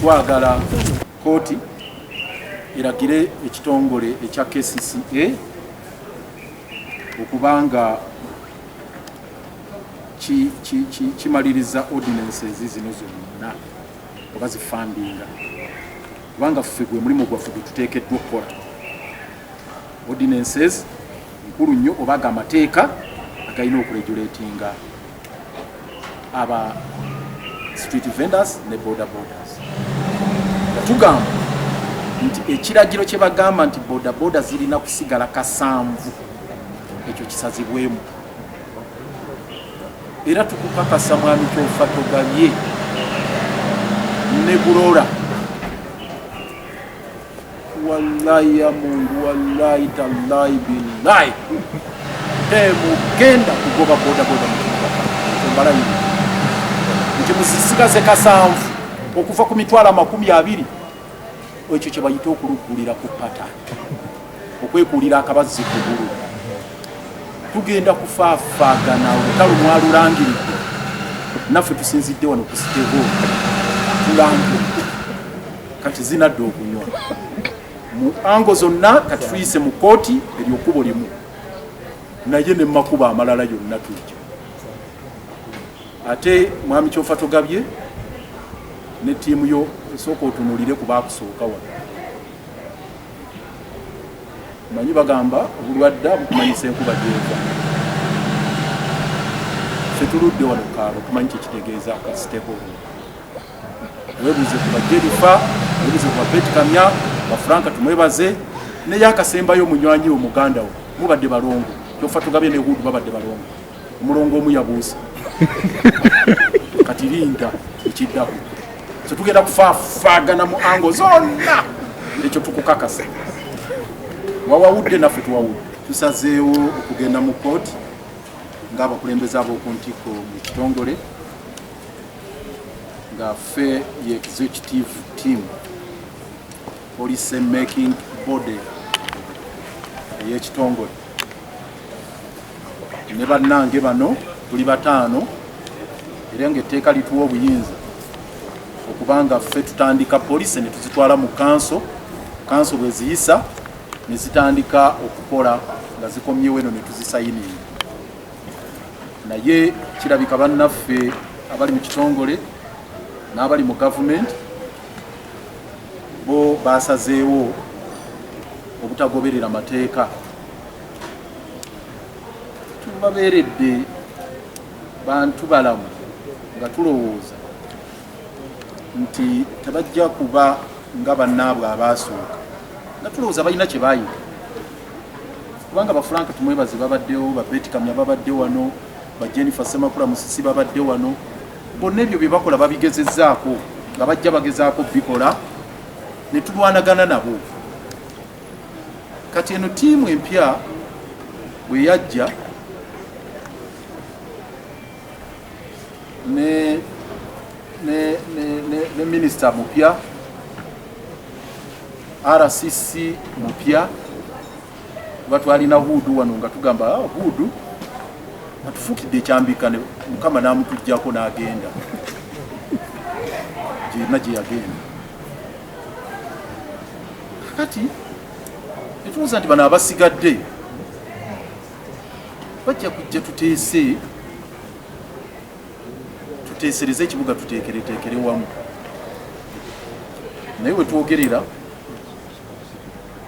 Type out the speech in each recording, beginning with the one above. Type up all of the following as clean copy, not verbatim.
twagala kooti eragire ekitongole ekya KCCA okubanga kimaliriza ordinances zino zonna oba zifandinga kubanga ffe gwe mulimu gwaffe gwe tuteekeddwa okukola ordinances nkulu nnyo oba amateeka agalina okuregulatinga aba street vendors ne bodabodas. Tugamba nti ekiragiro kye bagamba nti bodaboda zirina kusigala kasanvu ekyo kisazibwemu. Era tukukakasa mwami Kyofatogabye ne Burora. Wallahi ya Mungu, wallahi tallahi billahi. Mugenda kugoba bodaboda mukibuga. Nti musisigaze kasanvu okuva ku mitwalo 20 ekyo kye bayita okulugulira ku pata okwekulira akabazi ku ggulu. Tugenda kufaafagana olutalo mwalulangiridde naffe tusinzidde wano ku sitevo tulange kati zinadde okunywa mu ango zonna kati tuyise mu kooti eryokubo limu naye ne makuba amalala yonna tujja. Ate mwami Kyofatogabye ne tiimu yo esooka otunulire ku baakusooka wano. Manyi bagamba obulwadda bukumanyisa enkuba gyeva. Ffe tuludde wano kaalo tumanyi kyekitegeeza akasiteko. Weebuuze ku bajerifa, weebuuze ku babeetikamya, bafranka tumwebaze, naye akasembayo munywanyi omuganda we mubadde balongo. Kyofatogabye ne Hudu babadde balongo. Omulongo omu yabuusa. Kati linda ekiddako. So tugenda kufaafagana mu ango zonna ekyo tukukakasa. Wawawudde naffe tuwawudde. Tusazeewo okugenda mu kooti ng'abakulembeze ab'oku ntiko mu kitongole nga ffe ye executive team policy making body ey'ekitongole ne bannange bano tuli bataano era ng'etteeka lituwa obuyinza okubanga ffe tutandika poliisi ne tuzitwala mu kanso bwe ziyisa ne zitandika okukola nga zikomyewo eno ne tuzisayininga. Naye kirabika bannaffe abali mu kitongole n'abali mu gavumenti bo basazeewo obutagoberera mateeka. Tubabeeredde bantu balamu nga tulowooza nti tebajja kuba nga bannaabwe abaasooka nga tulowooza balina kye baayita kubanga bafranka tumwebaze babaddewo, babeetikamya babadde wano, bajenifa Semakula Musisi babadde wano. Bonna ebyo bye bakola babigezezzaako nga bajja bagezaako bikola ne tulwanagana nabo. Kati eno tiimu empya bwe yajja ne minisita mupya, RCC mupya, batwalina Hudu wano nga tugamba Hudu atufukidde ekyambika ne Mukama n'amutujjako n'agenda gyena gye yagenda. Kati netulowooza nti bano abasigadde bajja kujja tuteesereze ekibuga tuteekereteekere wamu. Naye we twogerera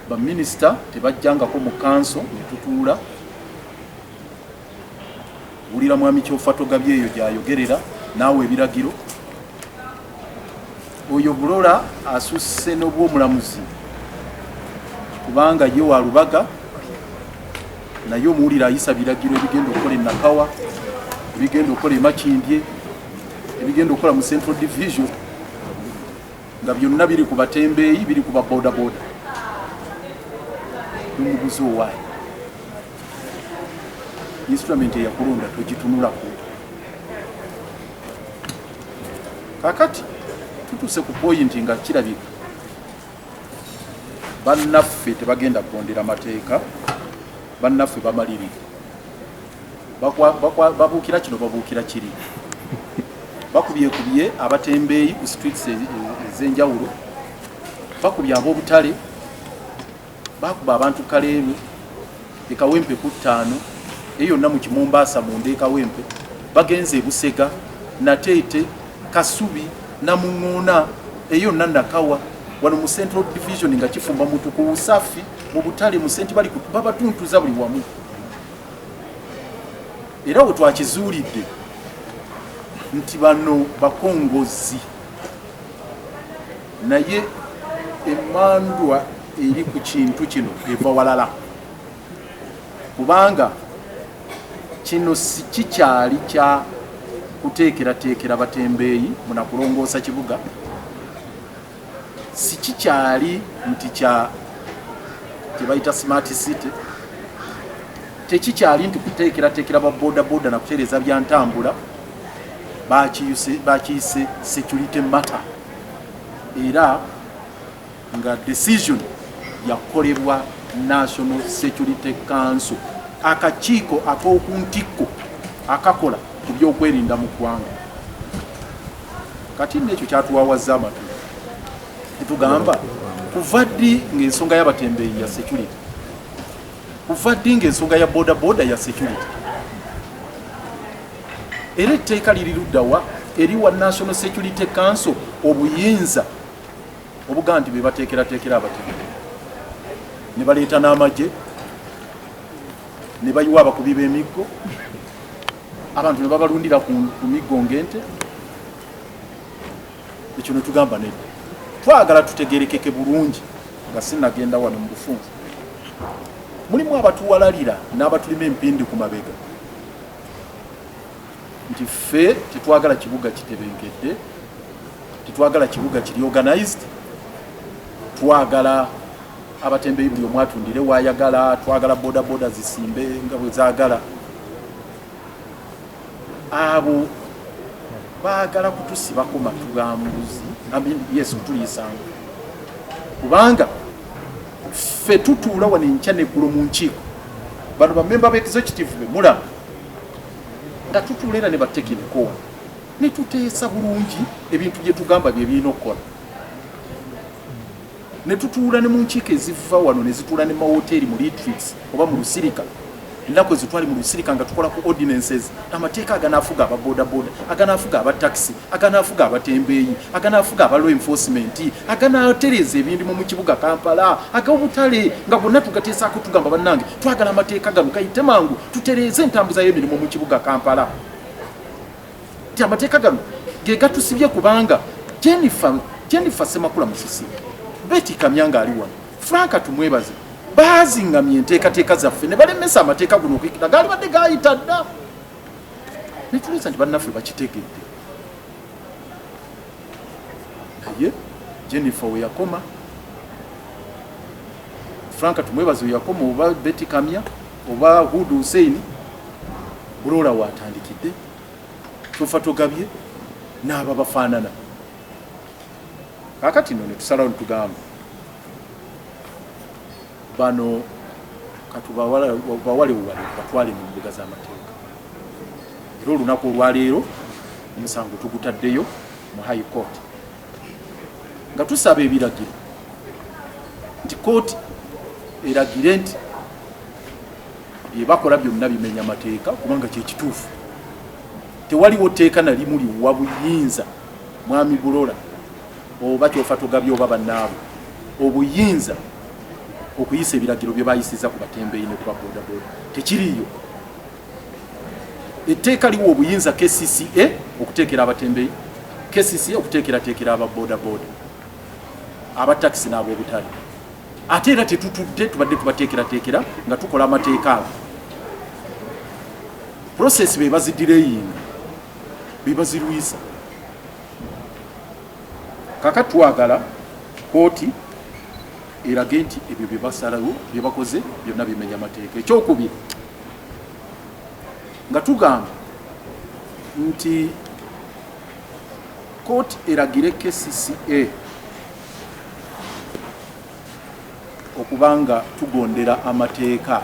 baminisita tebajjangako mu kanso ne tutuula wulira mwami Kyofatogabye eyo gy'ayogerera naawe ebiragiro. Oyo Burora asusse n'obwomulamuzi kubanga ye wa Rubaga naye omuwulira ayisa biragiro ebigenda okukola e Nakawa, ebigenda okukola e Makindye, ebigenda okukola mu Central Division nga byonna biri ku batembeeyi, biri ku babodaboda. N'omuguzi owaayi instrument eyakulonda togitunulako. Kakati tutuse ku point nga kirabika bannaffe tebagenda kugondera mateeka, bannaffe bamalirira babuukira kino babuukira kiri. bakubye abatembeeyi ku streets ez'enjawulo, bakubye ab'obutale, bakuba abantu Kaleebe, Kawempe ku 5, eyo yonna mu Kimumbaasa munda Kawempe, bagenze e Busega, Nateete, Kasubi, Namuŋŋoona, eyo yonna Nakawa, wano mu Central Division nga Kifumba Mutuku, Usafi, mu Butale, mu Senti bali babatuntuza buli wamu. Era we twakizuulidde nti bano bakongozi, naye emmandwa eri ku kintu kino eva walala, kubanga kino si kikyali kya kuteekerateekera batembeeyi munakulongoosa kibuga, si kikyali nti kya kyebayita smart city, tekikyali nti kuteekerateekera ba bodaboda na kutereeza bya ntambula, bakiyise security matter, era nga decision yakolebwa National Security Council, akakiiko ak'okuntikko akakola ku byokwerinda mu ggwanga. Kati n'ekyo kyatuwawaza amatu, netugamba kuva ddi ng'ensonga y'abatembeeyi ya security, kuva ddi ng'ensonga ya bodaboda ya security, era etteeka liri luddawa eriwa National Security Council obuyinza obuga nti be bateekerateekera abatembeeyi, ne baleeta n'amagye, ne bayiwa abakubi b'emiggo, abantu ne babalundira ku miggo ng'ente. Ekyo ne tugamba nedda, twagala tutegerekeke bulungi nga sinnagenda wano mu bufunze. Mulimu abatuwalalira n'abatulima empindi ku mabega nti ffe tetwagala kibuga kitebenkedde, tetwagala kibuga kiri organized, twagala abatembeeyi buli omu atundire wayagala, twagala bodaboda zisimbe nga bwe zaagala. Abo baagala kutusibako matugambuzi, yes kutuliisanga, kubanga ffe tutuula wano enkya neggulo mu nkiiko, bano bamemba b'executive be mulaba nga tutuula era ne batekiniko ne tuteesa bulungi ebintu bye tugamba bye birina okukola, ne tutuula ne mu nkiiko eziva wano ne zituula ne mawoteeri mu retreats oba mu Lusirika, ennaku ezitwali mu Lusirika nga tukola ku ordinances, amateeka aganaafuga ababodaboda, aganaafuga abataxi, aganaafuga abatembeeyi, aganaafuga aba law enforcement, aganaatereeza ebindimu mu kibuga Kampala, ag'obutale, nga bonna tugateesaako tugamba bannange twagala amateeka gano kayite mangu tutereeze entambuza y'emirimu mu kibuga Kampala. Ti amateeka gano ge gatusibye kubanga Jennifer Semakula Musisi, Betty Kamyanga ali wano, Franka tumwebaze, bazingamye enteekateeka zaffe ne balemesa amateeka guno okuyikira gaali badde gaayita dda. Ne tuliza nti bannaffe bakitegedde, naye Jennifer we yakoma, Franka tumwebaze we yakoma, oba Betty Kamya oba Hudu Hussein, Burora watandikidde, Kyofatogabye n'aba bafaanana. Kakati nno ne tusalawo ne tugamba bano katubawale uwale batwale mu mbuga z'amateeka. Era olunaku olwaleero omusango tugutaddeyo mu High Court nga tusaba ebiragiro nti kooti eragire nti bye bakola byonna bimenya amateeka, kubanga kyekituufu. Tewaliwo tteeka na limu liwa buyinza Mwami Burora oba Kyofatogabye oba bannaabo obuyinza okuyisa ebiragiro bye bayisiza ku batembeeyi ne ku babodaboda, tekiriyo. Etteeka liwo obuyinza KCCA okuteekera abatembeeyi, KCCA okuteekerateekera ababodaboda, abataxi n'ab'obutale. Ate era tetutudde tubadde tubateekerateekera nga tukola amateeka ago. Process be bazidireyinga, be bazirwisa. Kaka twagala kooti erage nti ebyo bye basalawo bye bakoze byonna bimenya amateeka. Ekyokubiri nga tugamba nti kooti eragire KCCA okubanga tugondera amateeka